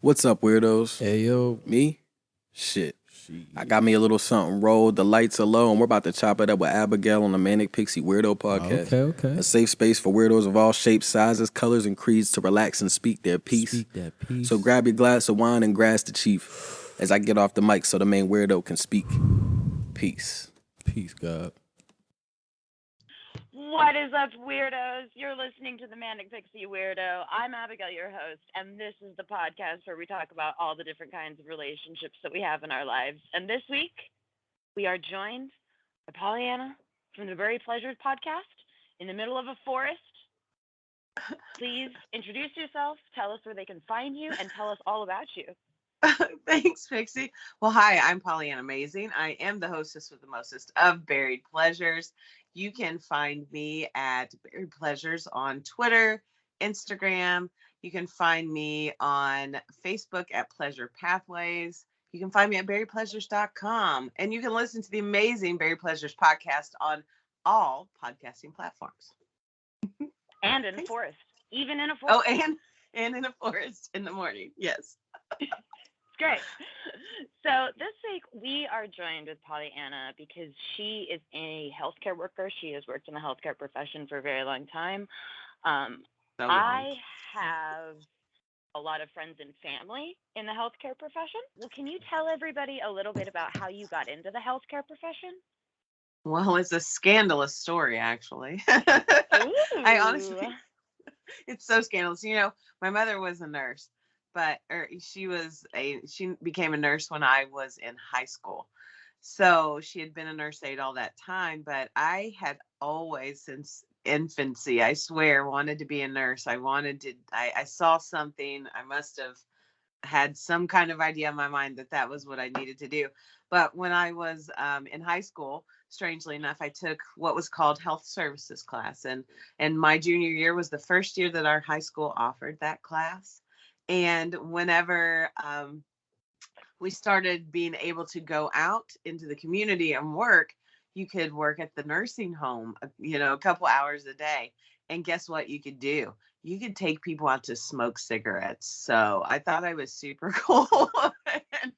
What's up, weirdos? Hey, yo. Me? Shit. I got me a little something rolled. The lights are low, and we're about to chop it up with Abigail on the Manic, Pixie, Weirdo podcast. Okay. A safe space for weirdos of all shapes, sizes, colors, and creeds to relax and speak their piece. Speak that piece. So grab your glass of wine and grasp the chief as I get off the mic so the main weirdo can speak. Peace. Peace, God. What is up, weirdos? You're listening to the Manic Pixie Weirdo. I'm Abigail, your host, and this is the podcast where we talk about all the different kinds of relationships that we have in our lives. And this week, we are joined by Pollyanna from the Very Pleasures podcast in the middle of a forest. Please introduce yourself, tell us where they can find you, and tell us all about you. Thanks, Pixie. Well, hi, I'm Pollyanna Amazing. I am the hostess with the mostest of Buried Pleasures. You can find me at Buried Pleasures on Twitter, Instagram. You can find me on Facebook at Pleasure Pathways. You can find me at berrypleasures.com. And you can listen to the amazing Buried Pleasures podcast on all podcasting platforms. And in a forest. Even in a forest. Oh, and in a forest in the morning. Yes. Great. So this week we are joined with Pollyanna because she is a healthcare worker. She has worked in the healthcare profession for a very long time. I have a lot of friends and family in the healthcare profession. Well, can you tell everybody a little bit about how you got into the healthcare profession? Well, it's a scandalous story, actually. I honestly, it's so scandalous. You know, my mother was a nurse. But she became a nurse when I was in high school. So she had been a nurse aide all that time. But I had always, since infancy, I swear, wanted to be a nurse. I saw something. I must have had some kind of idea in my mind that was what I needed to do. But when I was in high school, strangely enough, I took what was called health services class. And my junior year was the first year that our high school offered that class. And whenever we started being able to go out into the community and work, you could work at the nursing home, a couple hours a day. And guess what you could do? You could take people out to smoke cigarettes. So I thought I was super cool. And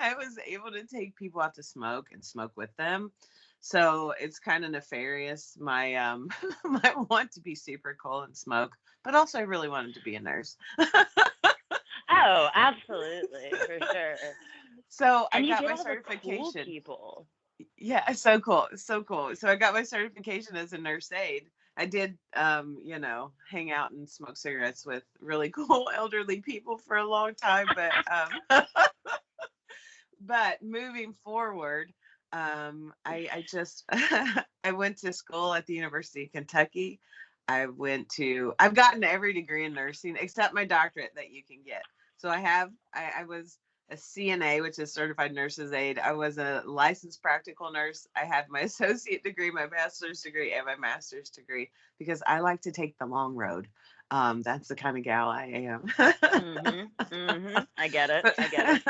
I was able to take people out to smoke and smoke with them. So it's kind of nefarious, my my want to be super cool and smoke, but also I really wanted to be a nurse. Oh, absolutely, for sure. So and I got my certification. Cool people. Yeah, so cool. So I got my certification as a nurse aide. I did, hang out and smoke cigarettes with really cool elderly people for a long time. But moving forward, I just I went to school at the University of Kentucky. I've gotten every degree in nursing except my doctorate that you can get. So I was a CNA, which is certified nurse's aide. I was a licensed practical nurse. I had my associate degree, my bachelor's degree, and my master's degree because I like to take the long road. That's the kind of gal I am. I get it.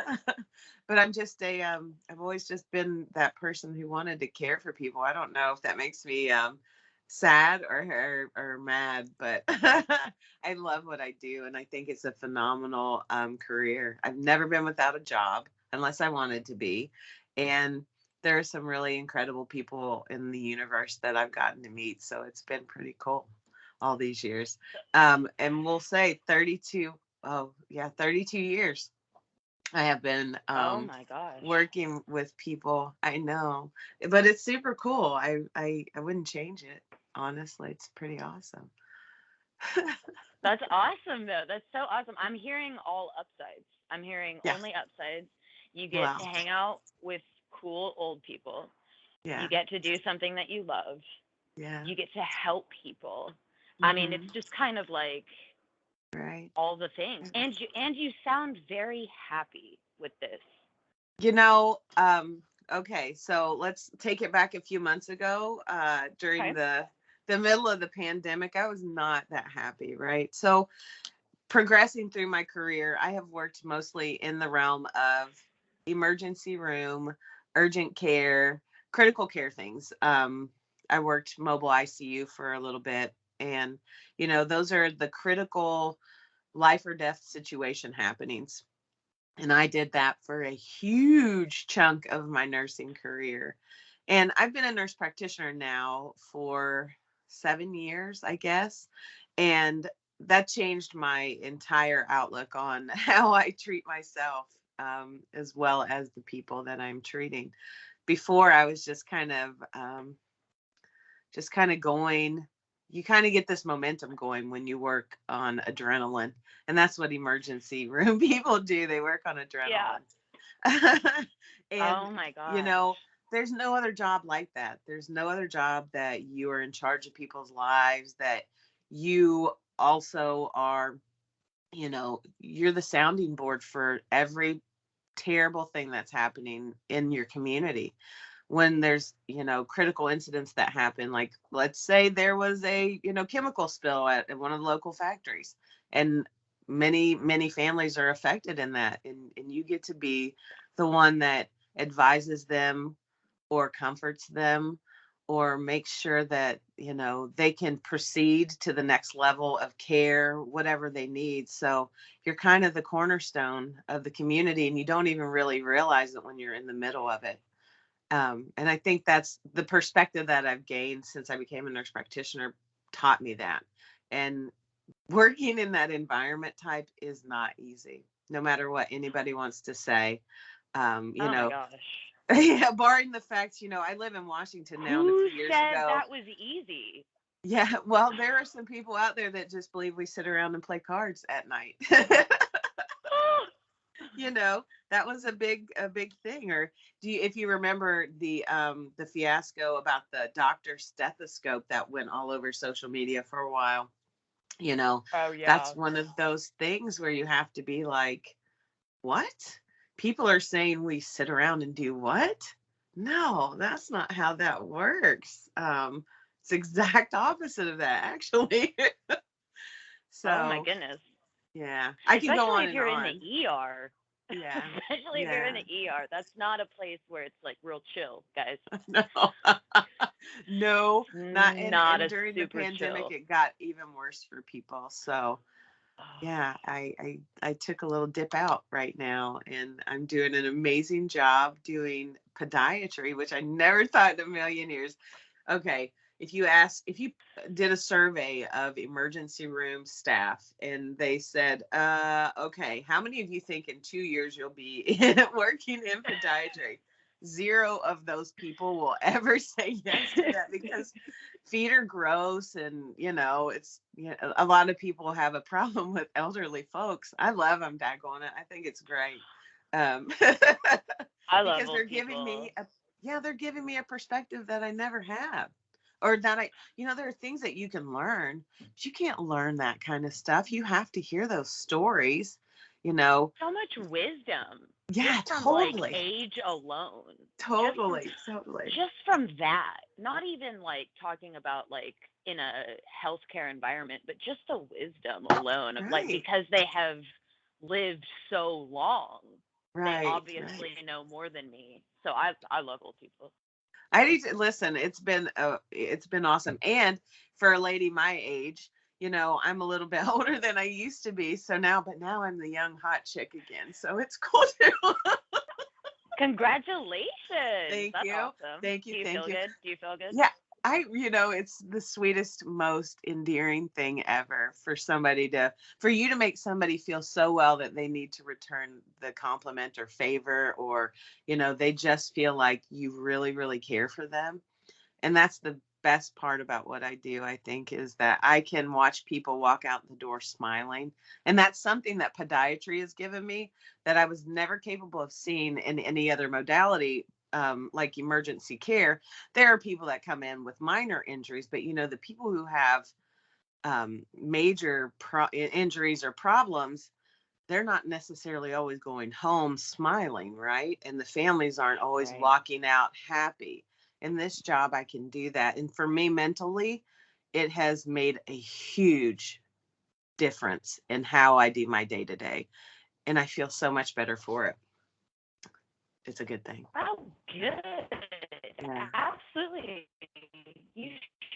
But I'm just I've always just been that person who wanted to care for people. I don't know if that makes me sad or mad, but I love what I do, and I think it's a phenomenal career. I've never been without a job unless I wanted to be, and there are some really incredible people in the universe that I've gotten to meet, so it's been pretty cool all these years. And we'll say 32 years I have been oh my gosh, working with people. I know, but it's super cool. I wouldn't change it. Honestly, it's pretty awesome. That's awesome, though. That's so awesome. I'm hearing all upsides. I'm hearing only upsides. You get to hang out with cool old people. Yeah. You get to do something that you love. Yeah. You get to help people. Mm-hmm. I mean, it's just kind of like all the things. And you sound very happy with this. Okay, so let's take it back a few months ago during the middle of the pandemic. I was not that happy, right? So progressing through my career, I have worked mostly in the realm of emergency room, urgent care, critical care things. I worked mobile ICU for a little bit, and those are the critical life or death situation happenings. And I did that for a huge chunk of my nursing career. And I've been a nurse practitioner now for 7 years, I guess. And that changed my entire outlook on how I treat myself, as well as the people that I'm treating. Before, I was just kind of going. You kind of get this momentum going when you work on adrenaline, and that's what emergency room people do. They work on Yeah. adrenaline. And Oh my you gosh. know, there's no other job like that. There's no other job that you are in charge of people's lives, that you also are, you're the sounding board for every terrible thing that's happening in your community. When there's, critical incidents that happen, like let's say there was a, chemical spill at one of the local factories, and many families are affected in that, and you get to be the one that advises them or comforts them or makes sure that, they can proceed to the next level of care, whatever they need. So you're kind of the cornerstone of the community, and you don't even really realize it when you're in the middle of it. And I think that's the perspective that I've gained since I became a nurse practitioner, taught me that. And working in that environment type is not easy, no matter what anybody wants to say. Oh my gosh. Yeah, barring the fact, I live in Washington now, and a Who few years said ago. that was easy? Yeah, well, there are some people out there that just believe we sit around and play cards at night. That was a big thing. Or if you remember the fiasco about the doctor's stethoscope that went all over social media for a while, Oh yeah. that's one of those things where you have to be like, what? People are saying we sit around and do what? No, that's not how that works. It's exact opposite of that, actually. Oh my So, goodness. yeah, I can go Especially on if and you're in on. the ER. Yeah, Especially if you're in yeah. the ER. That's not a place where it's like real chill, guys. No, no, not. and Not and a during the super pandemic, chill. it got even worse for people. So, Oh, yeah, I took a little dip out right now, and I'm doing an amazing job doing podiatry, which I never thought in a million years. Okay, if you did a survey of emergency room staff, and they said, okay, how many of you think in 2 years you'll be working in podiatry? Zero of those people will ever say yes to that, because feet are gross, and it's, a lot of people have a problem with elderly folks. I love them, daggone it. I think it's great. um I love because old people. they're giving me a perspective that I never have, or that there are things that you can learn, but you can't learn that kind of stuff. You have to hear those stories, you know So much wisdom just yeah, from like totally, age alone. Just from totally, totally. just from that. Not even like talking about like in a healthcare environment, but just the wisdom alone of like Right, because they have lived so long, they right, right. obviously know more than me. So I love old people. I need to listen. It's been awesome. And for a lady my age, I'm a little bit older than I used to be. So now I'm the young hot chick again. So it's cool too. Congratulations. Thank That's you. awesome. Thank Do you. you Thank feel you. good? Do you feel good? Yeah, it's the sweetest, most endearing thing ever for you to make somebody feel so well that they need to return the compliment or favor, or, they just feel like you really, really care for them. And that's the best part about what I do, I think, is that I can watch people walk out the door smiling. And that's something that podiatry has given me that I was never capable of seeing in any other modality. Like emergency care, there are people that come in with minor injuries, but the people who have major injuries or problems, they're not necessarily always going home smiling, right? And the families aren't always Right. walking out happy. In this job, I can do that. And for me mentally, it has made a huge difference in how I do my day to day. And I feel so much better for it. It's a good thing. Oh, good. Yeah. Absolutely. You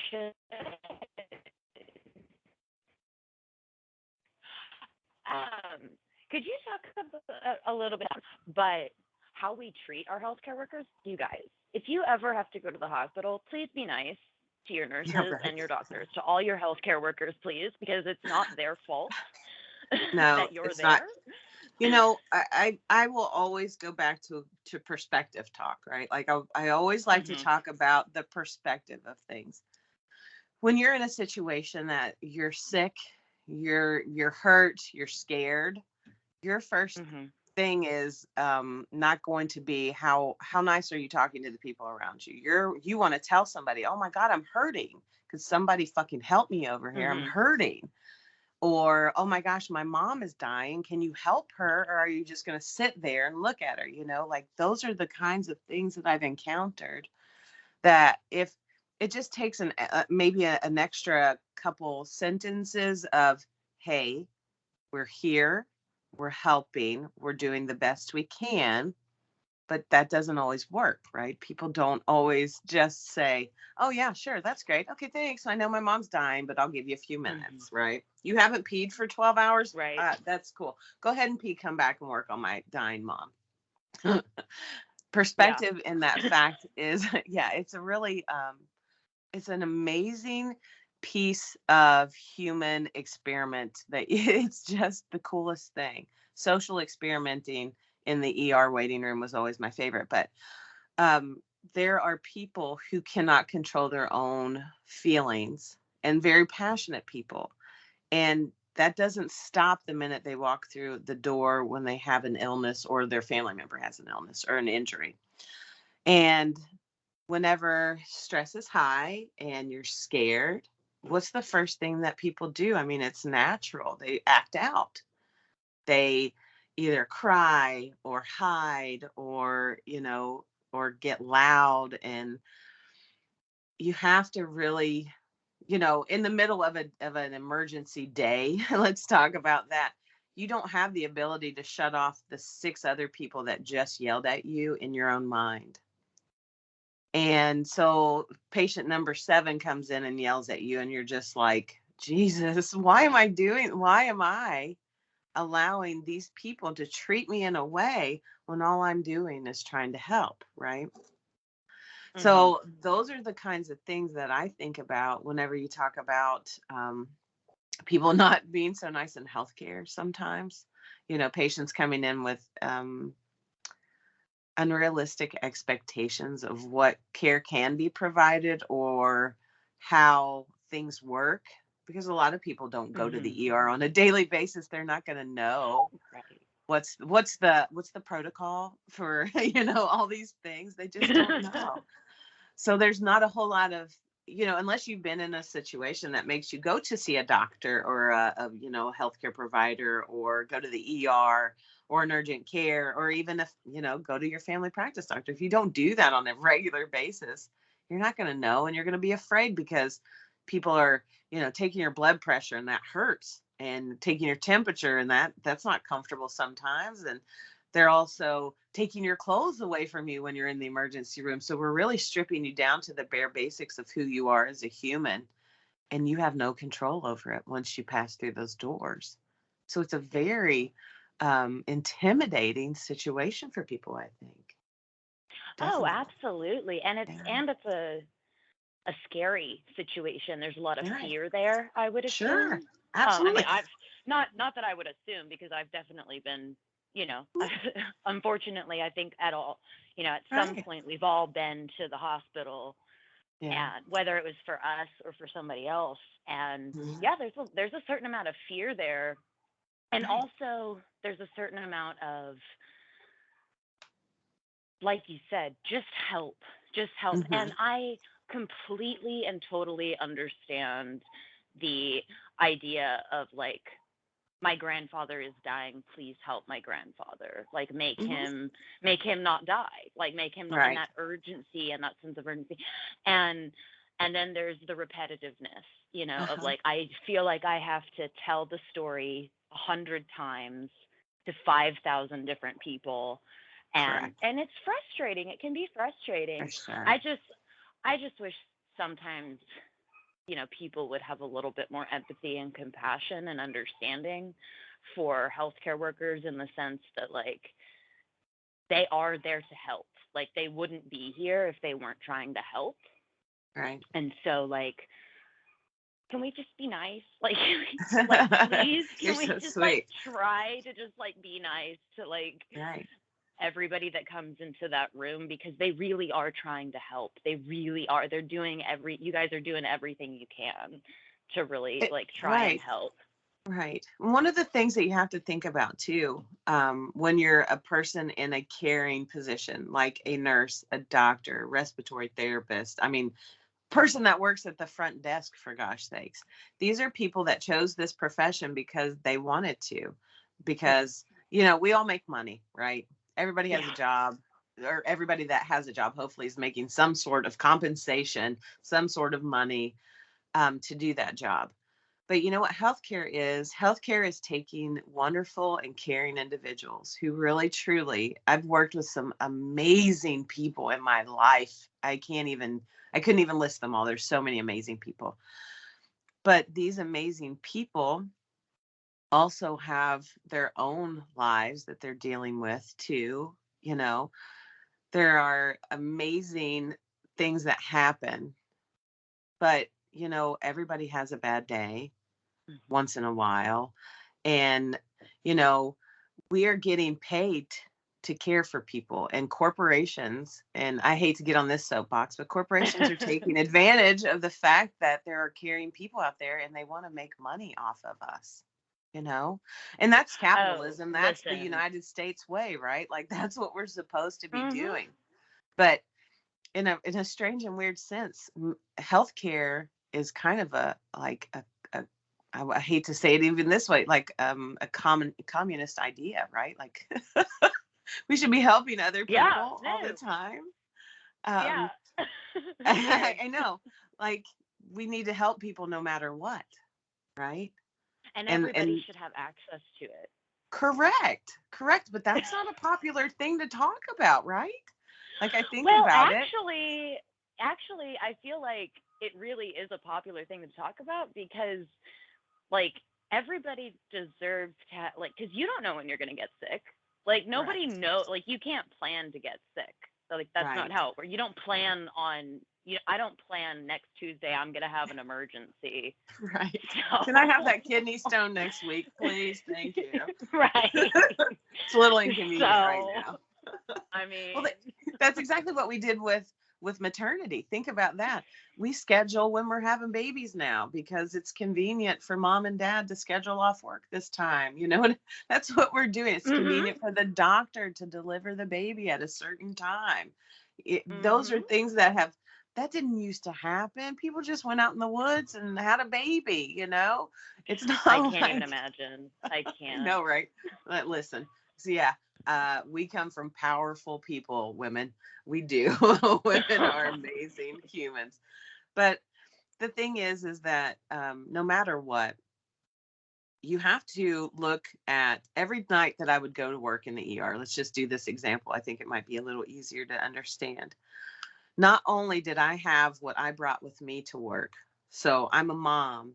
should. Um, Could you talk a little bit about how we treat our healthcare workers? You guys, if you ever have to go to the hospital, please be nice to your Yeah, nurses right. and your doctors, to all your healthcare workers, please, because it's not their fault No, that you're it's not. there. I will always go back to perspective talk, right? Like I always like to Mhm. talk about the perspective of things. When you're in a situation that you're sick, you're hurt, you're scared, your first Mhm. thing is not going to be how nice are you talking to the people around you. You want to tell somebody, oh my God, I'm hurting. Could somebody fucking help me over here? I'm Mhm. hurting. Or, oh my gosh, my mom is dying. Can you help her? Or are you just going to sit there and look at her? Like those are the kinds of things that I've encountered that if it just takes maybe an extra couple sentences of, hey, we're here, we're helping, we're doing the best we can, but that doesn't always work, right? People don't always just say, oh yeah, sure, that's great, okay, thanks, I know my mom's dying, but I'll give you a few Mhm. minutes, right? You haven't peed for 12 hours. Right. That's cool, go ahead and pee, come back and work on my dying mom. Yeah. Perspective in that fact is yeah, it's a really it's an amazing piece of human experiment that it's just the coolest thing. Social experimenting in the ER waiting room was always my favorite, but um, there are people who cannot control their own feelings and very passionate people. And that doesn't stop the minute they walk through the door when they have an illness or their family member has an illness or an injury. And whenever stress is high and you're scared, what's the first thing that people do? I mean, it's natural. They act out. They either cry or hide or get loud. And you have to really, in the middle of an emergency day, let's talk about that. You don't have the ability to shut off the six other people that just yelled at you in your own mind. And so patient number 7 comes in and yells at you, and you're just like, Jesus, why am I allowing these people to treat me in a way when all I'm doing is trying to help, right? Mhm. So those are the kinds of things that I think about whenever you talk about people not being so nice in healthcare sometimes. Patients coming in with unrealistic expectations of what care can be provided or how things work, because a lot of people don't go to Mhm. the ER on a daily basis. They're not going to know Right. what's the protocol for all these things. They just don't know. So there's not a whole lot of, unless you've been in a situation that makes you go to see a doctor or a healthcare provider, or go to the ER or an urgent care, or even if, go to your family practice doctor. If you don't do that on a regular basis, you're not going to know, and you're going to be afraid because people are, taking your blood pressure, and that hurts, and taking your temperature, and that's not comfortable sometimes. And they're also taking your clothes away from you when you're in the emergency room. So we're really stripping you down to the bare basics of who you are as a human. And you have no control over it once you pass through those doors. So it's a very intimidating situation for people, I think. Oh, Definitely. absolutely. And it's Yeah. and it's a scary situation. There's a lot of Right. fear there, I would Sure. assume. I mean, Absolutely. I've not that I would assume, because I've definitely been, you know, unfortunately, I think at some Right. point we've all been to the hospital, Yeah. and whether it was for us or for somebody else. And Mhm. yeah, there's a certain amount of fear there, and Right. also there's a certain amount of, like you said, just help. Hmm. And I completely and totally understand the idea of, like, my grandfather is dying, please help my grandfather. Like, Hmm. make him not die. Like, make him not, in Right. that urgency and that sense of urgency. And and then there's the repetitiveness, of, Uh-huh. like, I feel like I have to tell the story 100 times to 5,000 different people. and Correct. and it's frustrating. It can be For frustrating. sure. I just wish sometimes, people would have a little bit more empathy and compassion and understanding for healthcare workers in the sense that, like, they are there to help. Like, they wouldn't be here if they weren't trying to help. Right. And so, like, can we just be nice? Like, like, please, can we so just, sweet. like, try to just, like, be nice to, like, Right. everybody that comes into that room, because they really are trying to help. They really are. They're doing you guys are doing everything you can to really, like, try and help. Right. One of the things that you have to think about too, when you're a person in a caring position, like a nurse, a doctor, respiratory therapist, I mean, person that works at the front desk, for gosh sakes, these are people that chose this profession because they wanted to, because, you know, we all make money, right? Everybody has a job, or everybody that has a job, hopefully, is making some sort of compensation, some sort of money, to do that job. But you know what healthcare is? Healthcare is taking wonderful and caring individuals who really, truly, I've worked with some amazing people in my life. I couldn't even list them all. There's so many amazing people. But these amazing people also have their own lives that they're dealing with too. You know, there are amazing things that happen, but you know, everybody has a bad day once in a while. And, you know, we are getting paid to care for people, and corporations, and I hate to get on this soapbox, but corporations are taking advantage of the fact that there are caring people out there and they want to make money off of us, you know, and that's capitalism. That's the United States way, right? Like, that's what we're supposed to be doing. But in a strange and weird sense, healthcare is kind of I hate to say it even this way, like a communist idea, right? Like, we should be helping other people all the time. I know, like, we need to help people no matter what, right? And everybody should have access to it. Correct. But that's not a popular thing to talk about, right? Like, I think about it. Actually, I feel like it really is a popular thing to talk about, because, like, everybody deserves to like, because you don't know when you're going to get sick. Like, nobody knows. Like, you can't plan to get sick. So, like, that's not how it works. You don't plan on. I don't plan next Tuesday I'm going to have an emergency. Right. So. Can I have that kidney stone next week, please? Thank you. Right. It's a little inconvenient right now. I mean, well, that's exactly what we did with maternity. Think about that. We schedule when we're having babies now because it's convenient for mom and dad to schedule off work this time. You know, that's what we're doing. It's convenient for the doctor to deliver the baby at a certain time. Those are things that didn't used to happen. People just went out in the woods and had a baby, you know? It's not I can't even imagine. I can't. No, right? But listen. So yeah, we come from powerful people, women. We do. Women are amazing humans. But the thing is that no matter what, you have to look at every night that I would go to work in the ER. Let's just do this example. I think it might be a little easier to understand. Not only did I have what I brought with me to work, so I'm a mom,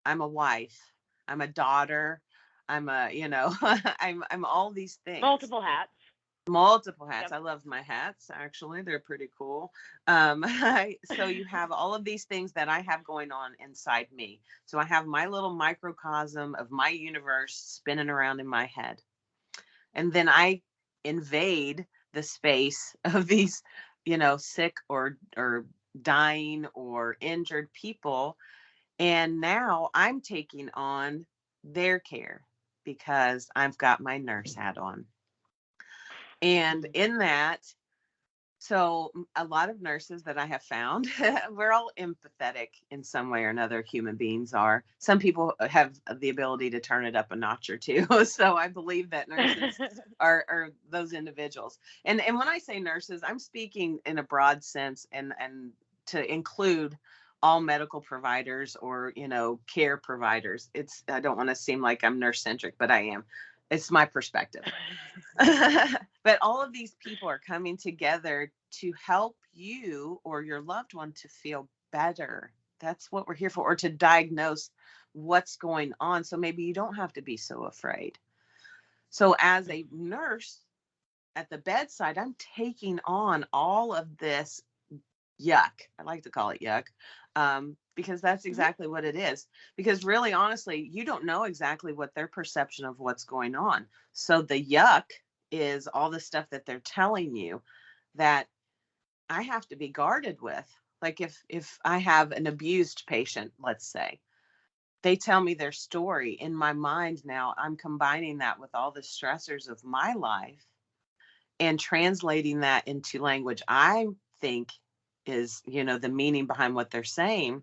I'm a wife, I'm a daughter, I'm I'm all these things. Multiple hats. Yep. I love my hats, actually. They're pretty cool. So you have all of these things that I have going on inside me. So I have my little microcosm of my universe spinning around in my head. And then I invade the space of these, sick or dying or injured people. And now I'm taking on their care because I've got my nurse hat on. And in that, so a lot of nurses that I have found, we're all empathetic in some way or another. Human beings are. Some people have the ability to turn it up a notch or two. So I believe that nurses are those individuals. And when I say nurses, I'm speaking in a broad sense and to include all medical providers or, care providers. I don't want to seem like I'm nurse centric, but I am. It's my perspective. But all of these people are coming together to help you or your loved one to feel better. That's what we're here for, or to diagnose what's going on. So maybe you don't have to be so afraid. So as a nurse at the bedside, I'm taking on all of this yuck. I like to call it yuck, because that's exactly what it is. Because really, honestly, you don't know exactly what their perception of what's going on. So the yuck is all the stuff that they're telling you that I have to be guarded with. Like if I have an abused patient, let's say, they tell me their story in my mind. Now I'm combining that with all the stressors of my life and translating that into language I think is, the meaning behind what they're saying.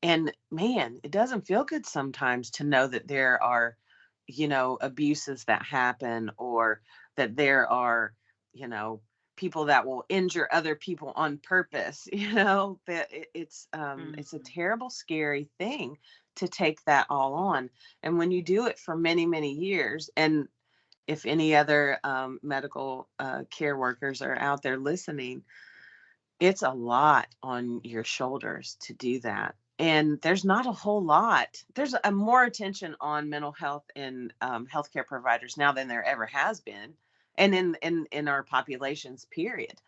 And man, it doesn't feel good sometimes to know that there are, abuses that happen, or that there are, people that will injure other people on purpose, that it's a terrible, scary thing to take that all on. And when you do it for many, many years, and if any other medical care workers are out there listening, it's a lot on your shoulders to do that. And there's not a whole lot. There's a more attention on mental health in healthcare providers now than there ever has been, and in our populations, period.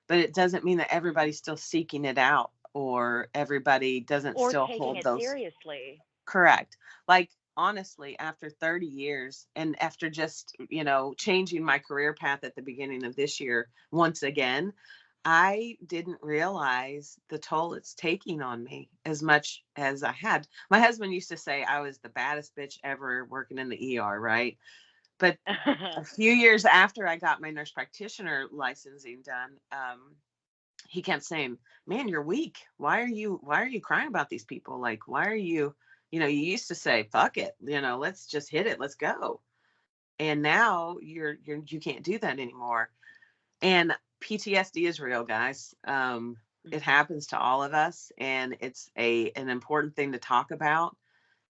But it doesn't mean that everybody's still seeking it out, or everybody doesn't Or still taking hold it those. seriously. Correct. Like, honestly, after 30 years, and after just, changing my career path at the beginning of this year, once again, I didn't realize the toll it's taking on me as much as I had. My husband used to say I was the baddest bitch ever working in the ER, right? But a few years after I got my nurse practitioner licensing done, he kept saying, "Man, you're weak. Why are you crying about these people? Like, why are you, you used to say, fuck it, let's just hit it, let's go. And now you can't do that anymore." And PTSD is real, guys. It happens to all of us, and it's an important thing to talk about,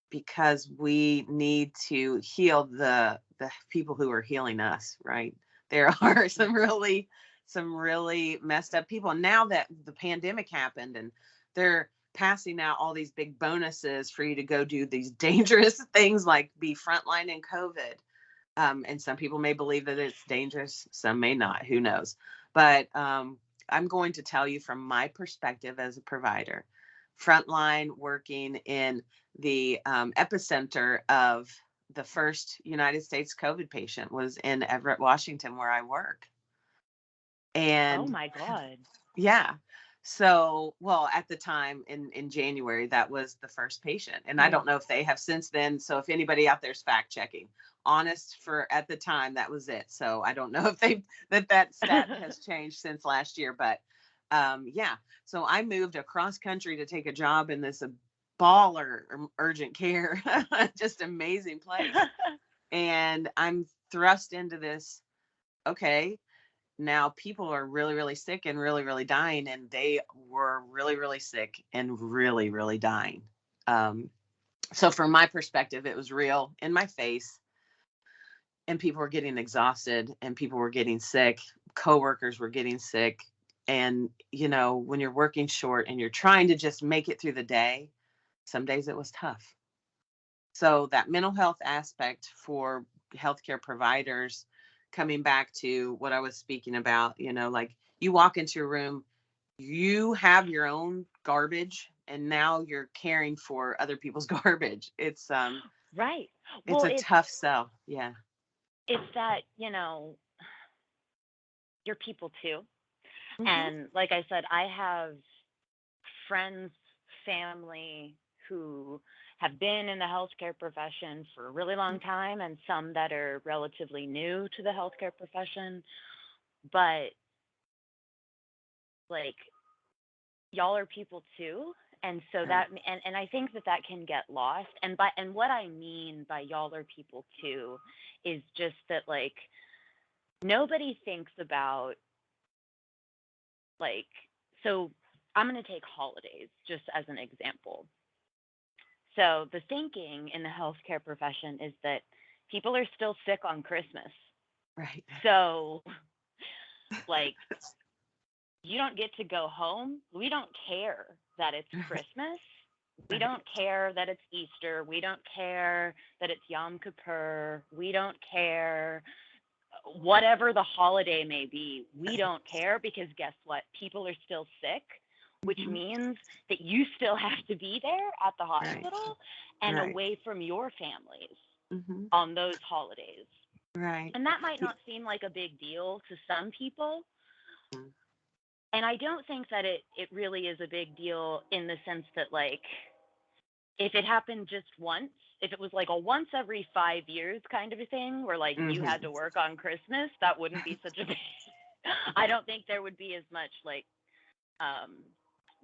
because we need to heal the people who are healing us, right? There are some really messed up people. Now that the pandemic happened, and they're passing out all these big bonuses for you to go do these dangerous things like be frontline in COVID. And some people may believe that it's dangerous, some may not, who knows. But I'm going to tell you from my perspective as a provider, frontline, working in the epicenter of the first United States COVID patient was in Everett, Washington, where I work. And oh my God. yeah. So, well, at the time in January, that was the first patient. And I don't know if they have since then. So if anybody out there's fact checking, honest, for at the time, that was it. So I don't know if that stat has changed since last year, but yeah. So I moved across country to take a job in this baller urgent care, just amazing place. And I'm thrust into this. Okay, now people are really, really sick and really, really dying, and they were really, really sick and really, really dying. So from my perspective, it was real in my face, and people were getting exhausted, and people were getting sick. Coworkers were getting sick. And, when you're working short and you're trying to just make it through the day, some days it was tough. So that mental health aspect for healthcare providers, coming back to what I was speaking about, like, you walk into a room, you have your own garbage, and now you're caring for other people's garbage. It's Right. it's Well, a tough sell. Yeah. it's that, you're people too. Mm-hmm. And like I said, I have friends, family who have been in the healthcare profession for a really long time, and some that are relatively new to the healthcare profession. But like, y'all are people too. And so Right. and I think that can get lost. And what I mean by y'all are people too is just that, like, nobody thinks about, like, so I'm going to take holidays just as an example. So the thinking in the healthcare profession is that people are still sick on Christmas. Right. So, like, you don't get to go home. We don't care that it's Christmas. We don't care that it's Easter. We don't care that it's Yom Kippur. We don't care whatever the holiday may be. We don't care because guess what? People are still sick, which means that you still have to be there at the hospital and away from your families on those holidays. Right. And that might not seem like a big deal to some people. And I don't think that it really is a big deal in the sense that, like, if it happened just once, if it was like a once every 5 years kind of a thing where, like, you had to work on Christmas, that wouldn't be such a big I don't think there would be as much, like,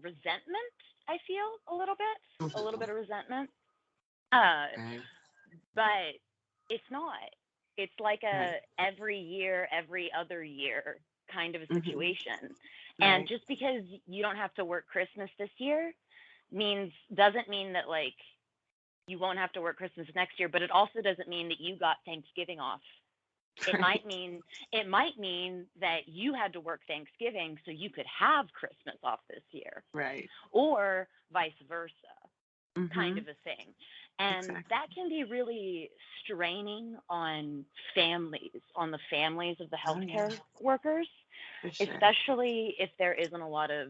resentment, I feel, a little bit of resentment. But it's not. It's like a every year, every other year kind of a situation. And just because you don't have to work Christmas this year doesn't mean that, like, you won't have to work Christmas next year, but it also doesn't mean that you got Thanksgiving off. It might mean that you had to work Thanksgiving so you could have Christmas off this year. Right. Or vice versa. Kind of a thing. And that can be really straining on the families of the healthcare workers, especially if there isn't a lot of,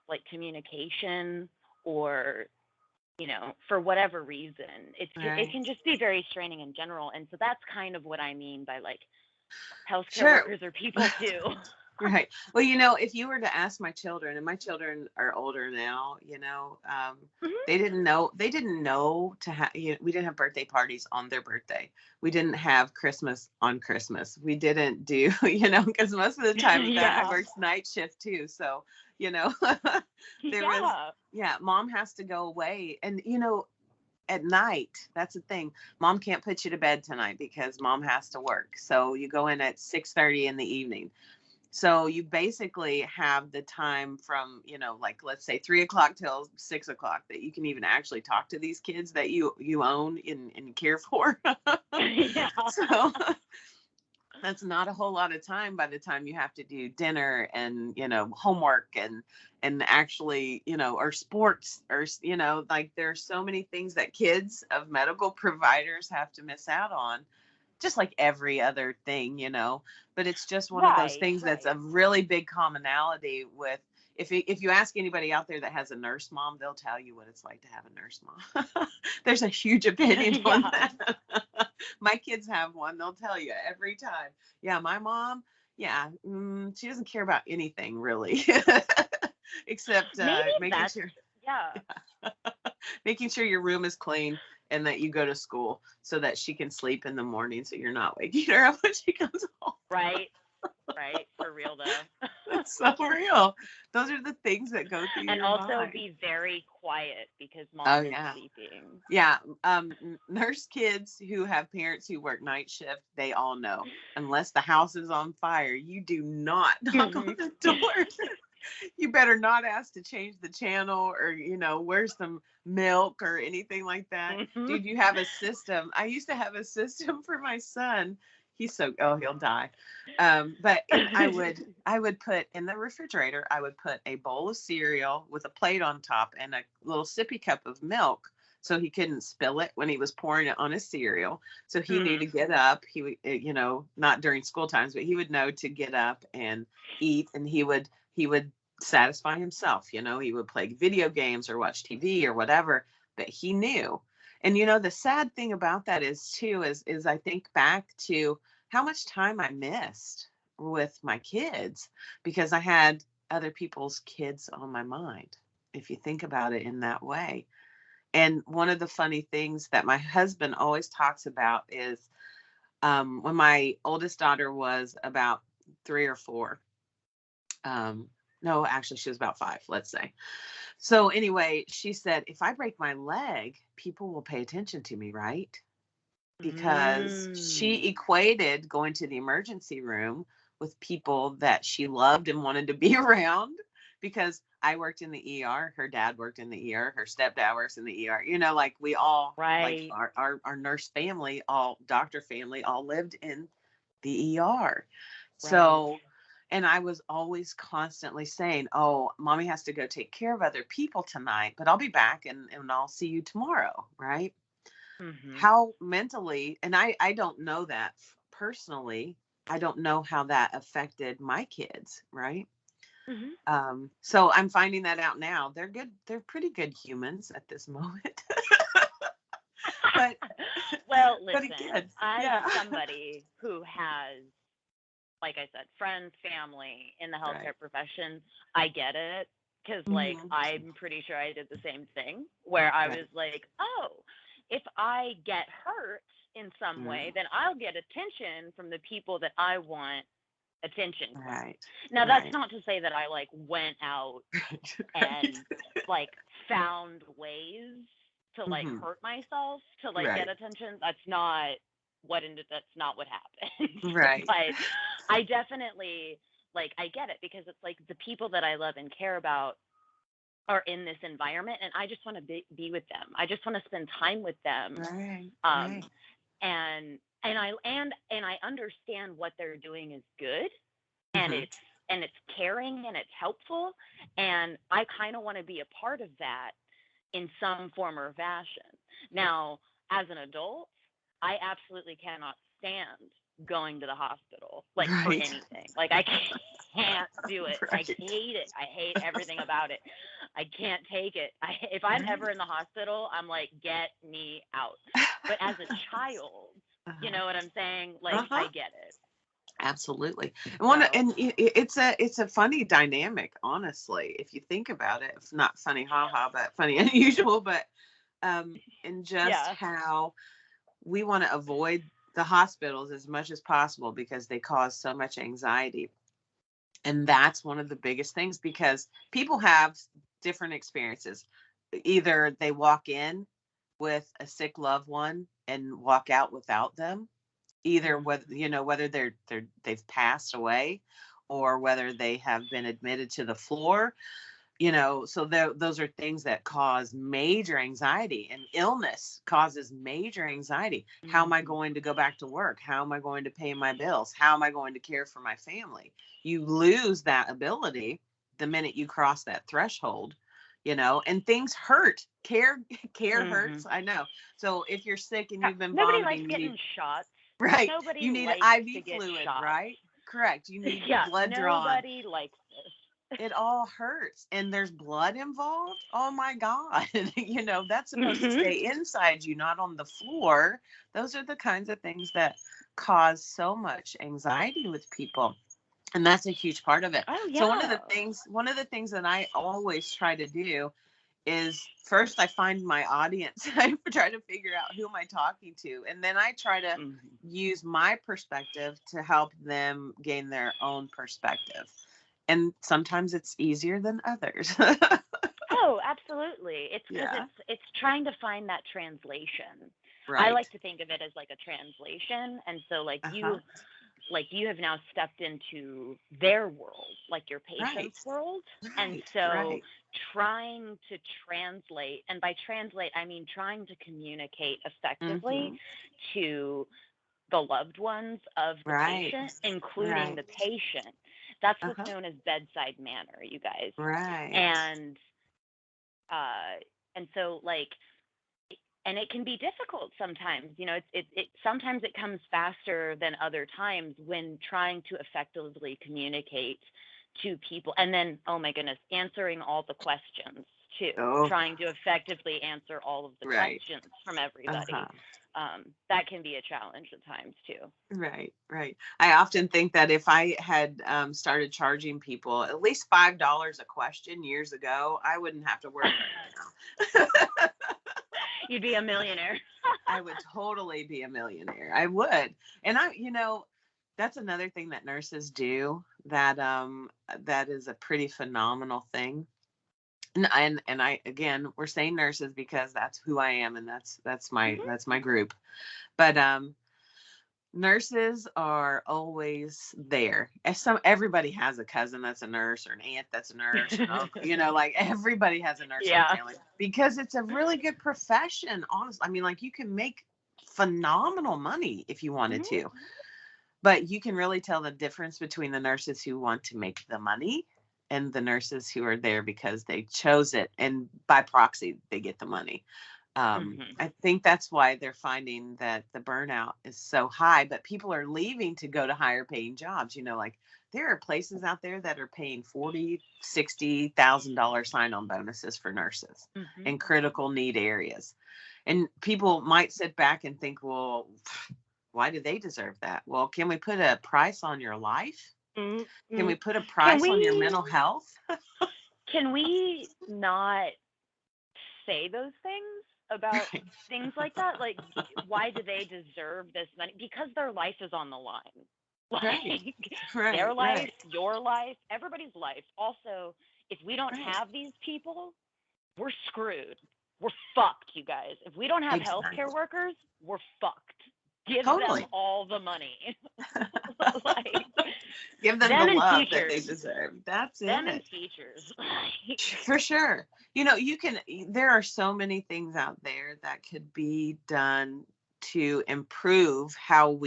like, communication or, you know, for whatever reason. It can just be very straining in general. And so that's kind of what I mean by, like, healthcare workers are people too. Right. Well, you know, if you were to ask my children, and my children are older now, you know, they didn't know to have, you know, we didn't have birthday parties on their birthday. We didn't have Christmas on Christmas. We didn't do, you know, because most of the time I worked night shift too. So, you know, mom has to go away. And, you know, at night, that's the thing. Mom can't put you to bed tonight because mom has to work. So you go in at 6:30 in the evening. So you basically have the time from, you know, like, let's say 3:00 till 6:00 that you can even actually talk to these kids that you own and care for. So that's not a whole lot of time by the time you have to do dinner and, you know, homework and actually, you know, or sports, or, you know, like, there's so many things that kids of medical providers have to miss out on, just like every other thing, you know. But it's just one of those things that's a really big commonality with, if you ask anybody out there that has a nurse mom, they'll tell you what it's like to have a nurse mom. There's a huge opinion on that. My kids have one. They'll tell you every time. Yeah, my mom, she doesn't care about anything really, except making sure. Making sure your room is clean and that you go to school so that she can sleep in the morning so you're not waking her up when she comes home. Right. For real though. That's so real. Those are the things that go through your mind. And also be very quiet because mom is sleeping. Yeah. Nurse kids who have parents who work night shift, they all know, unless the house is on fire, you do not knock on the door. You better not ask to change the channel or, you know, where's some milk or anything like that. Dude, you have a system. I used to have a system for my son. He's he'll die. But I would put in the refrigerator, I would put a bowl of cereal with a plate on top and a little sippy cup of milk so he couldn't spill it when he was pouring it on his cereal. So he knew to get up. He would, you know, not during school times, but he would know to get up and eat, and he would satisfy himself. You know, he would play video games or watch TV or whatever, but he knew. And, you know, the sad thing about that is I think back to how much time I missed with my kids because I had other people's kids on my mind, if you think about it in that way. And one of the funny things that my husband always talks about is when my oldest daughter was about 3 or 4. No, actually, she was about 5, let's say. So anyway, she said, if I break my leg, people will pay attention to me, right? Because she equated going to the emergency room with people that she loved and wanted to be around, because I worked in the ER, her dad worked in the ER, her stepdad works in the ER, you know, like we all, like our nurse family, all doctor family, all lived in the ER. So, And I was always constantly saying, oh, mommy has to go take care of other people tonight, but I'll be back and I'll see you tomorrow. Right. Mm-hmm. How mentally, and I don't know that personally, I don't know how that affected my kids. Right. Mm-hmm. So I'm finding that out now. They're good. They're pretty good humans at this moment. but, Well, but listen, again, as yeah. somebody who has, like I said, friends, family in the Right. healthcare profession, I get it. Because, like, Hmm. I'm pretty sure I did the same thing where I Right. was like, oh, if I get hurt in some Right. way, then I'll get attention from the people that I want attention from. Right. Now, that's Right. not to say that I, like, went out Right. and, like, found ways to, like, Hmm. hurt myself to, like, get Right. attention. That's not what happened. Right. But I definitely, like, I get it because it's like the people that I love and care about are in this environment, and I just want to be with them. I just want to spend time with them. Right. Um, Right. and I understand what they're doing is good, and Hmm. it's caring and it's helpful, and I kind of want to be a part of that in some form or fashion. Now, as an adult, I absolutely cannot stand going to the hospital, like, for Right. anything. Like, I can't do it. I Right. hate it. I hate everything about it. I can't take it. If I'm Right. ever in the hospital, I'm like, get me out. But as a child, you Uh-huh. know what I'm saying? Like, I Uh-huh. get it. Absolutely. So, It's a funny dynamic, honestly, if you think about it. It's not funny, haha, but funny unusual. But and just yeah. how we want to avoid the hospitals as much as possible because they cause so much anxiety. And that's one of the biggest things because people have different experiences. Either they walk in with a sick loved one and walk out without them, either whether Mm-hmm. whether they've passed away or whether they have been admitted to the floor. So those are things that cause major anxiety, and illness causes major anxiety. How am I Mm-hmm. going to go back to work? How am I going to pay my bills? How am I going to care for my family? You lose that ability the minute you cross that threshold. And things hurt. Care Mm-hmm. hurts, I know. So if you're sick and Yeah. you've been Nobody likes vomiting, you need getting shots. right, Nobody you need likes to IV get fluid, shot. right? Correct, you need Yeah, blood drawn. nobody likes this. It all hurts, and there's blood involved. Oh my god. That's supposed to Mhm. stay inside you, not on the floor. Those are the kinds of things that cause so much anxiety with people, and that's a huge part of it. Oh So yeah. one of the things that I always try to do is, first I find my audience. I try to figure out who am I talking to, and then I try to Mhm. use my perspective to help them gain their own perspective, and sometimes it's easier than others. Oh, absolutely. It's because Yeah. it's trying to find that translation. I Right. like to think of it as like a translation, and so Uh-huh. like you have now stepped into their world, like your Right. patient's world. And Right. so Right. trying to translate, and by translate, I mean trying to communicate effectively Mm-hmm. to the loved ones of the Right. patient, including Right. the patient. That's what's Uh-huh. known as bedside manner, you guys. Right. And uh and so like and it can be difficult sometimes. It sometimes it comes faster than other times when trying to effectively communicate to people, and then, oh my goodness, answering all the questions too, Oh, trying to effectively answer all of the right. questions from everybody. Uh-huh. That can be a challenge at times too. Right, right. I often think that if I had started charging people at least $5 a question years ago, I wouldn't have to work right now. You'd be a millionaire. I would totally be a millionaire. I would. And that's another thing that nurses do that is a pretty phenomenal thing. And I, again, we're saying nurses because that's who I am, and that's my Hmm. that's my group. But nurses are always there. Everybody has a cousin that's a nurse, or an aunt that's a nurse, or an uncle, like everybody has a nurse in the Yeah. family because it's a really good profession. Honestly, I mean, like, you can make phenomenal money if you wanted Hmm. to. But you can really tell the difference between the nurses who want to make the money and the nurses who are there because they chose it, and by proxy they get the money. I think that's why they're finding that the burnout is so high, but people are leaving to go to higher paying jobs. Like there are places out there that are paying $40,000-$60,000 sign-on bonuses for nurses in critical need areas. And people might sit back and think, well, why do they deserve that? Well, can we put a price on your life? Can we put a price on your mental health? Can we not say those things about things like that? Like, why do they deserve this money? Because their life is on the line. Like, their life, your life, everybody's life. Also, if we don't have these people, we're screwed. We're fucked, you guys. If we don't have healthcare workers, we're fucked. Give them all the money. Like, give them the love that they deserve. That's them it. And teachers. For sure. There are so many things out there that could be done to improve how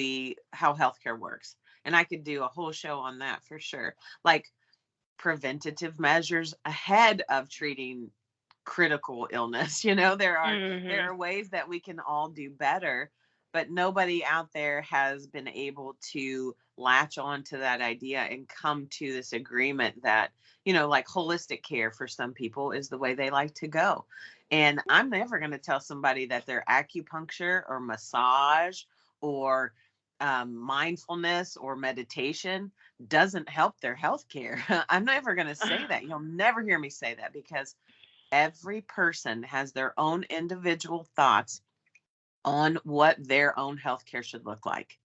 healthcare works. And I could do a whole show on that for sure. Like preventative measures ahead of treating critical illness. There are ways that we can all do better, but nobody out there has been able to latch on to that idea and come to this agreement that, like holistic care for some people is the way they like to go. And I'm never going to tell somebody that their acupuncture or massage or mindfulness or meditation doesn't help their health care. I'm never going to say that. You'll never hear me say that, because every person has their own individual thoughts on what their own healthcare should look like.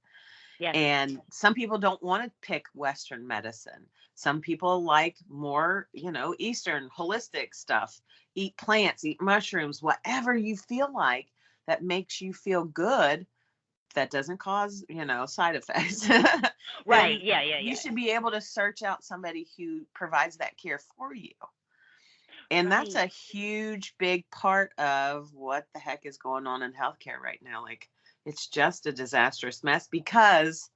Yeah. And some people don't want to pick Western medicine. Some people like more, Eastern holistic stuff. Eat plants, eat mushrooms, whatever you feel like that makes you feel good, that doesn't cause, side effects. Right. Yeah. You should be able to search out somebody who provides that care for you. And that's a huge, big part of what the heck is going on in healthcare right now. Like, it's just a disastrous mess because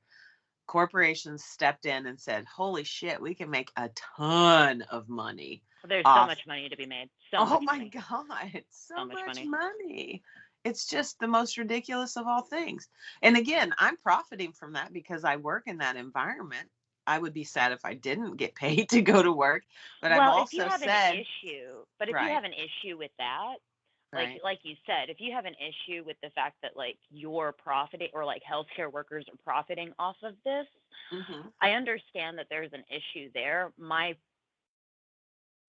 corporations stepped in and said, holy shit, we can make a ton of money. There's so much money to be made. My God. So much money. It's just the most ridiculous of all things. And again, I'm profiting from that because I work in that environment. I would be sad if I didn't get paid to go to work. But I've also if you have said, an issue, if you have an issue with that, like you said, if you have an issue with the fact that like you're profiting, or like healthcare workers are profiting off of this, I understand that there's an issue there. My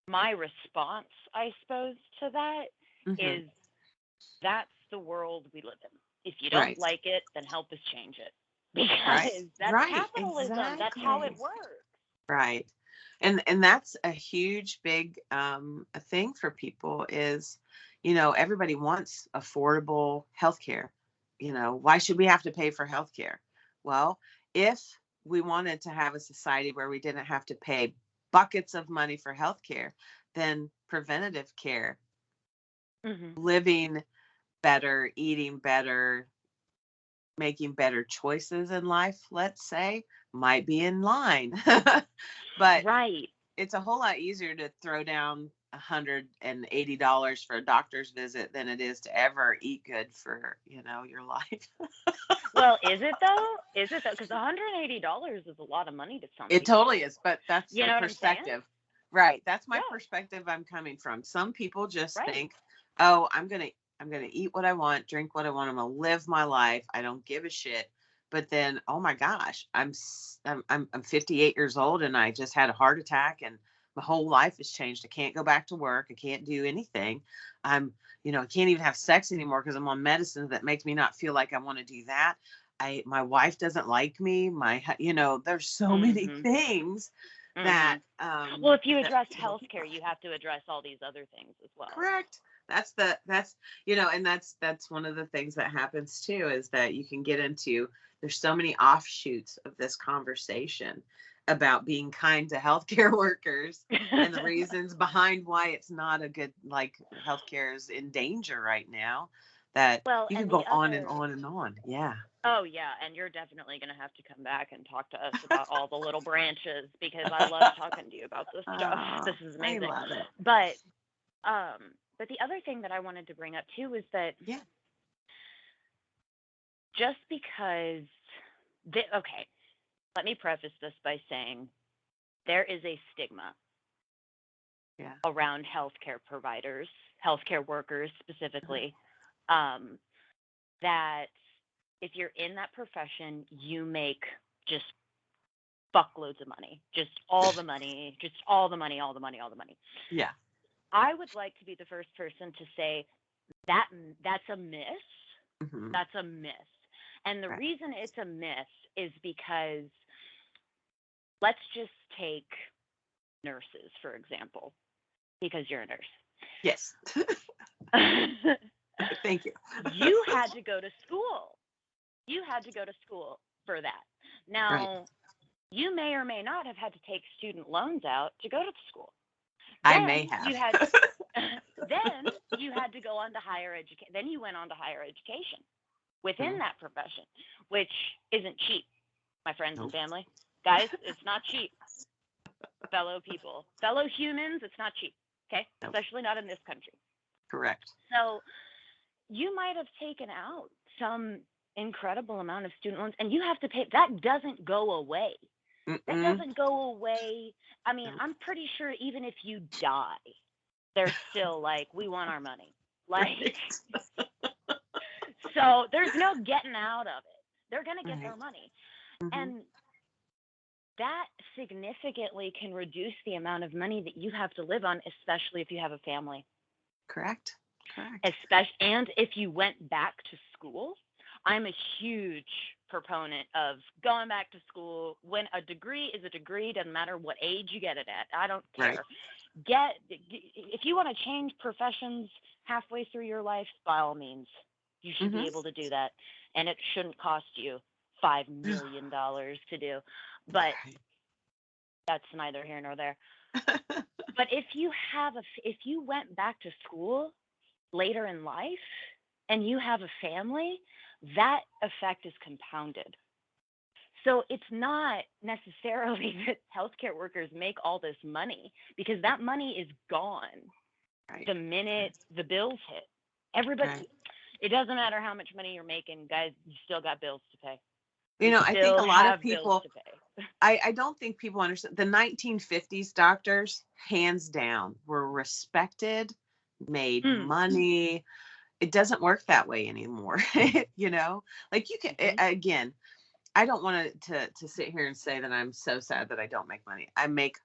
response, I suppose, to that is that's the world we live in. If you don't like it, then help us change it. Because that's capitalism. Exactly. That's how it works. Right. And that's a huge, big a thing for people is, everybody wants affordable healthcare. Why should we have to pay for healthcare? Well, if we wanted to have a society where we didn't have to pay buckets of money for healthcare, then preventative care, living better, eating better, making better choices in life, let's say, might be in line. But it's a whole lot easier to throw down $180 for a doctor's visit than it is to ever eat good for, your life. Well, is it though? Because $180 is a lot of money to some people. It totally is, but that's the perspective. Right. That's my perspective I'm coming from. Some people just think, oh, I'm going to eat what I want, drink what I want. I'm going to live my life. I don't give a shit. But then, oh my gosh, I'm 58 years old and I just had a heart attack and my whole life has changed. I can't go back to work. I can't do anything. I can't even have sex anymore because I'm on medicines that makes me not feel like I want to do that. My wife doesn't like me. There's so many things that. Well, if you address healthcare, you have to address all these other things as well. Correct. That's and that's one of the things that happens too, is that you can get into, there's so many offshoots of this conversation about being kind to healthcare workers and the reasons behind why it's not a good, like, healthcare is in danger right now, that you can go on and on and on. Yeah. Oh yeah, and you're definitely going to have to come back and talk to us about all the little branches because I love talking to you about this stuff. This is I amazing. love it. But but the other thing that I wanted to bring up too is that Yeah. just because okay, let me preface this by saying there is a stigma Yeah. around healthcare providers, healthcare workers specifically, that if you're in that profession, you make just fuckloads of money, just all the money, just all the money, all the money, all the money. Yeah. I would like to be the first person to say that that's a myth. Mm-hmm. That's a myth. And the Right. reason it's a myth is because let's just take nurses, for example, because you're a nurse. Yes. Thank you. You had to go to school. You had to go to school for that. Now, Right. you may or may not have had to take student loans out to go to the school. I Then may have. You had, then you had to go on to higher education. Then you went on to higher education within that profession, which isn't cheap, my friends and family. Guys, it's not cheap. Fellow people, fellow humans, it's not cheap. Okay, especially not in this country. Correct. So you might have taken out some incredible amount of student loans, and you have to pay. That doesn't go away. Mm-mm. That doesn't go away. I mean, I'm pretty sure even if you die, they're still like, we want our money. Like, so there's no getting out of it. They're going to get their money. And that significantly can reduce the amount of money that you have to live on, especially if you have a family. Correct. And if you went back to school, I'm a huge proponent of going back to school. When a degree is a degree, doesn't matter what age you get it at. I don't care. Right. If you want to change professions halfway through your life, by all means, you should be able to do that, and it shouldn't cost you $5 million to do. But that's neither here nor there. But if you went back to school later in life and you have a family, that effect is compounded. So it's not necessarily that healthcare workers make all this money, because that money is gone the minute the bills hit. Everybody, it doesn't matter how much money you're making, guys, you still got bills to pay. You know, I think a lot of people, I don't think people understand. The 1950s doctors, hands down, were respected, made money. It doesn't work that way anymore. You know, like you can, again, I don't want to sit here and say that I'm so sad that I don't make money. I make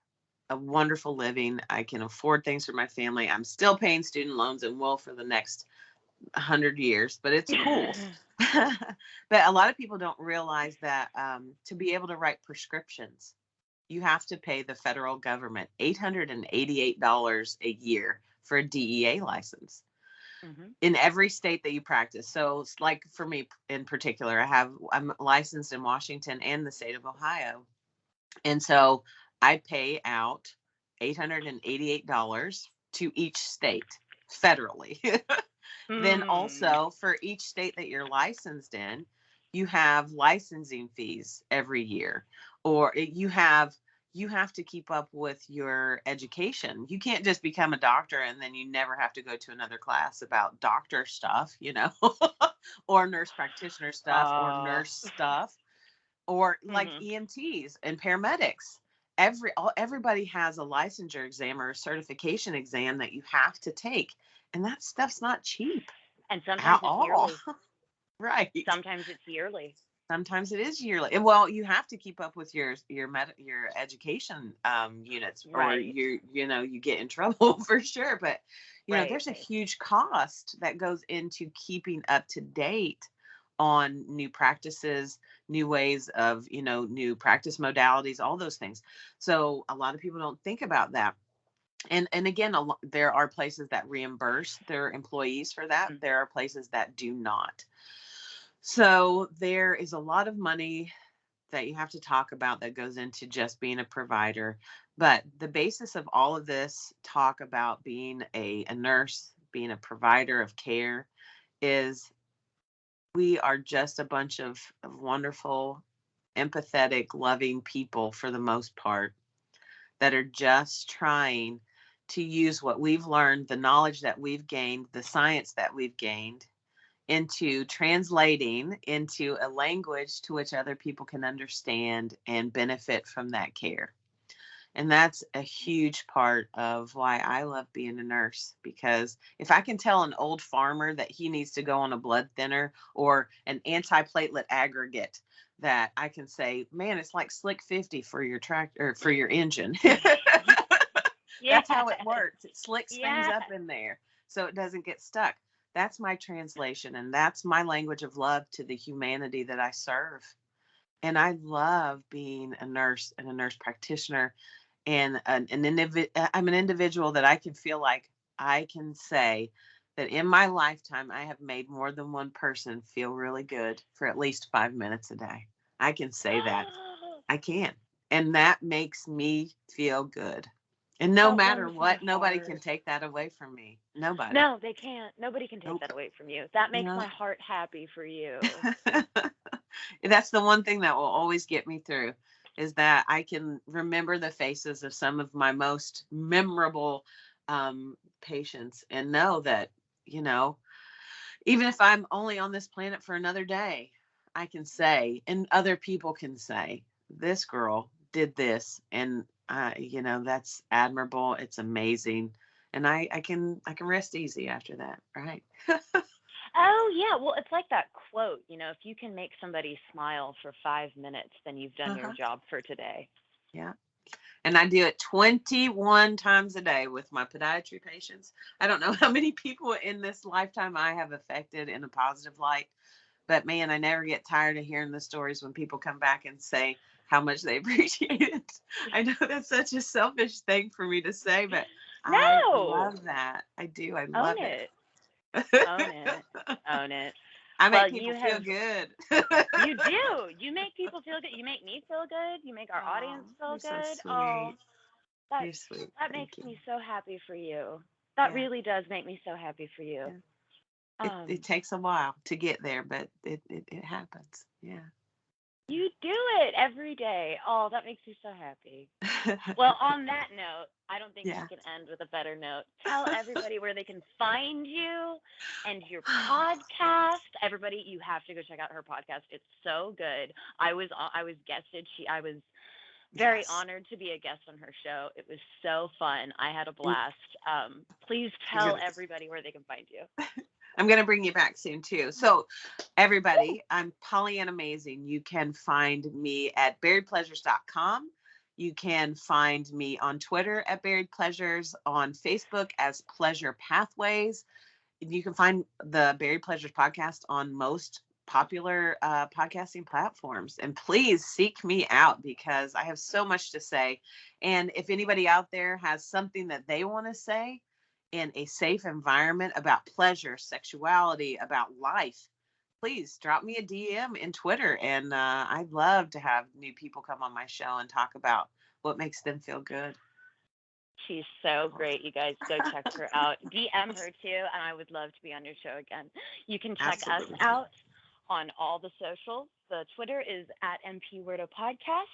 a wonderful living. I can afford things for my family. I'm still paying student loans and will for the next 100 years, but it's cool. But a lot of people don't realize that to be able to write prescriptions, you have to pay the federal government $888 a year for a DEA license in every state that you practice. So like for me in particular, I'm licensed in Washington and the state of Ohio. And so I pay out $888 to each state federally. Then also for each state that you're licensed in, you have licensing fees every year, or you have to keep up with your education. You can't just become a doctor and then you never have to go to another class about doctor stuff, you know, or nurse practitioner stuff, or nurse stuff, or like EMTs and paramedics. Everybody has a licensure exam or a certification exam that you have to take. And that stuff's not cheap. And sometimes it's yearly. Right. Sometimes it's yearly. Sometimes it is yearly. Well, you have to keep up with your education units, or you get in trouble for sure. But you know, there's a huge cost that goes into keeping up to date on new practices, new ways of, new practice modalities, all those things. So a lot of people don't think about that. And again, there are places that reimburse their employees for that. There are places that do not. So there is a lot of money that you have to talk about that goes into just being a provider. But the basis of all of this talk about being a nurse, being a provider of care, is we are just a bunch of wonderful, empathetic, loving people for the most part that are just trying to use what we've learned, the knowledge that we've gained, the science that we've gained, into translating into a language to which other people can understand and benefit from that care. And that's a huge part of why I love being a nurse, because if I can tell an old farmer that he needs to go on a blood thinner or an antiplatelet aggregate, that I can say, man, it's like Slick 50 for your tractor, for your engine. That's how it works. It slicks things up in there so it doesn't get stuck. That's my translation, and that's my language of love to the humanity that I serve. And I love being a nurse and a nurse practitioner, and I'm an individual that I can feel like I can say that in my lifetime, I have made more than one person feel really good for at least 5 minutes a day. I can say that. I can. And that makes me feel good. And no matter what, nobody can take that away from me. Nobody. No, they can't. Nobody can take that away from you. That makes my heart happy for you. That's the one thing that will always get me through, is that I can remember the faces of some of my most memorable patients and know that, even if I'm only on this planet for another day, I can say, and other people can say, this girl did this, and that's admirable. It's amazing, and I can rest easy after that, right? Oh yeah, well, it's like that quote, if you can make somebody smile for 5 minutes, then you've done your job for today. Yeah. And I do it 21 times a day with my podiatry patients. I don't know how many people in this lifetime I have affected in a positive light, but man, I never get tired of hearing the stories when people come back and say how much they appreciate it. I know that's such a selfish thing for me to say, but no! I love that. I do. I love it. Own it. Own it. I make people feel good. You do. You make people feel good. You make me feel good. You make our audience feel good. So sweet. You're sweet. That makes me so happy for you. That really does make me so happy for you. Yeah. It takes a while to get there, but it happens. Yeah. You do it every day. Oh, that makes me so happy. Well, on that note, I don't think we can end with a better note. Tell everybody where they can find you and your podcast. Everybody, you have to go check out her podcast. It's so good. I was guested. I was very honored to be a guest on her show. It was so fun. I had a blast. Please tell everybody where they can find you. I'm going to bring you back soon, too. So, everybody, I'm Pollyanna Amazing. You can find me at buriedpleasures.com. You can find me on Twitter at Buried Pleasures, on Facebook as Pleasure Pathways. You can find the Buried Pleasures podcast on most popular podcasting platforms. And please seek me out, because I have so much to say. And if anybody out there has something that they want to say in a safe environment about pleasure, sexuality, about life, please drop me a DM in Twitter. And I'd love to have new people come on my show and talk about what makes them feel good. She's so great. You guys go check her out. DM her too, and I would love to be on your show again. You can check us out on all the socials. The Twitter is at MP Weirdo Podcast.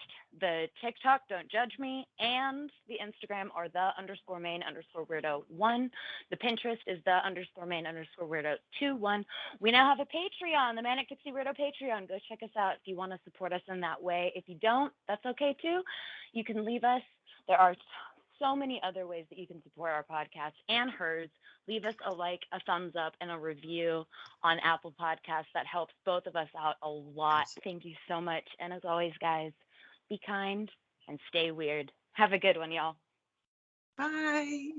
The TikTok, Don't Judge Me, and the Instagram are _main_weirdo1. The Pinterest is _main_weirdo21. We now have a Patreon, the Manic Pixie Weirdo Patreon. Go check us out if you want to support us in that way. If you don't, that's okay too. You can leave us. There are so many other ways that you can support our podcast and hers. Leave us a like, a thumbs up, and a review on Apple Podcasts. That helps both of us out a lot. Thank you so much. And as always, guys, be kind and stay weird. Have a good one, y'all. Bye.